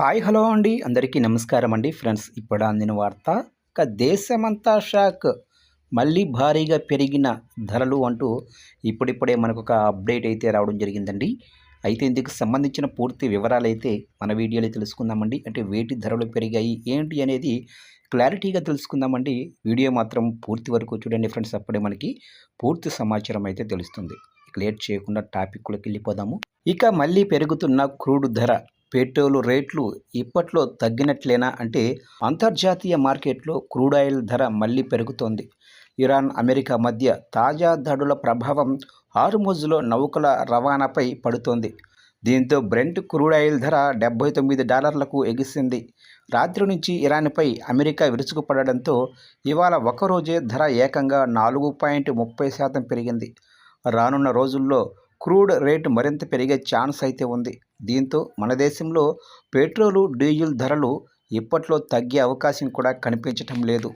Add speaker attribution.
Speaker 1: Hi hello అండి అందరికీ నమస్కారం అండి ఫ్రెండ్స్. ఇప్పుడు అందిన వార్త, ఇక దేశమంతా షాక్, మళ్ళీ భారీగా పెరిగిన ధరలు అంటూ ఇప్పుడిప్పుడే మనకు ఒక అప్డేట్ అయితే రావడం జరిగిందండి. అయితే ఇందుకు సంబంధించిన పూర్తి వివరాలు అయితే మన వీడియోలో తెలుసుకుందామండి. అంటే వేటి ధరలు పెరిగాయి ఏంటి అనేది క్లారిటీగా తెలుసుకుందామండి. వీడియో మాత్రం పూర్తి వరకు చూడండి ఫ్రెండ్స్, అప్పుడే మనకి పూర్తి సమాచారం అయితే తెలుస్తుంది. లేట్ చేయకుండా టాపిక్లోకి వెళ్ళిపోదాము. ఇక మళ్ళీ పెరుగుతున్న క్రూడ్ ధర, పెట్రోలు రేట్లు ఇప్పట్లో తగ్గినట్లేనా అంటే అంతర్జాతీయ మార్కెట్లో క్రూడ్ ఆయిల్ ధర మళ్ళీ పెరుగుతోంది. ఇరాన్ అమెరికా మధ్య తాజా దాడుల ప్రభావం హార్ముజ్లో నౌకల రవాణాపై పడుతోంది. దీంతో బ్రెంట్ క్రూడ్ ఆయిల్ ధర $79లకు ఎగిసింది. రాత్రి నుంచి ఇరాన్పై అమెరికా విరుచుకుపడడంతో ఇవాళ ఒకరోజే ధర ఏకంగా 4.30% పెరిగింది. రానున్న రోజుల్లో క్రూడ్ రేటు మరింత పెరిగే ఛాన్స్ అయితే ఉంది. దీంతో మన దేశంలో పెట్రోలు డీజిల్ ధరలు ఇప్పట్లో తగ్గే అవకాశం కూడా కనిపించటం లేదు.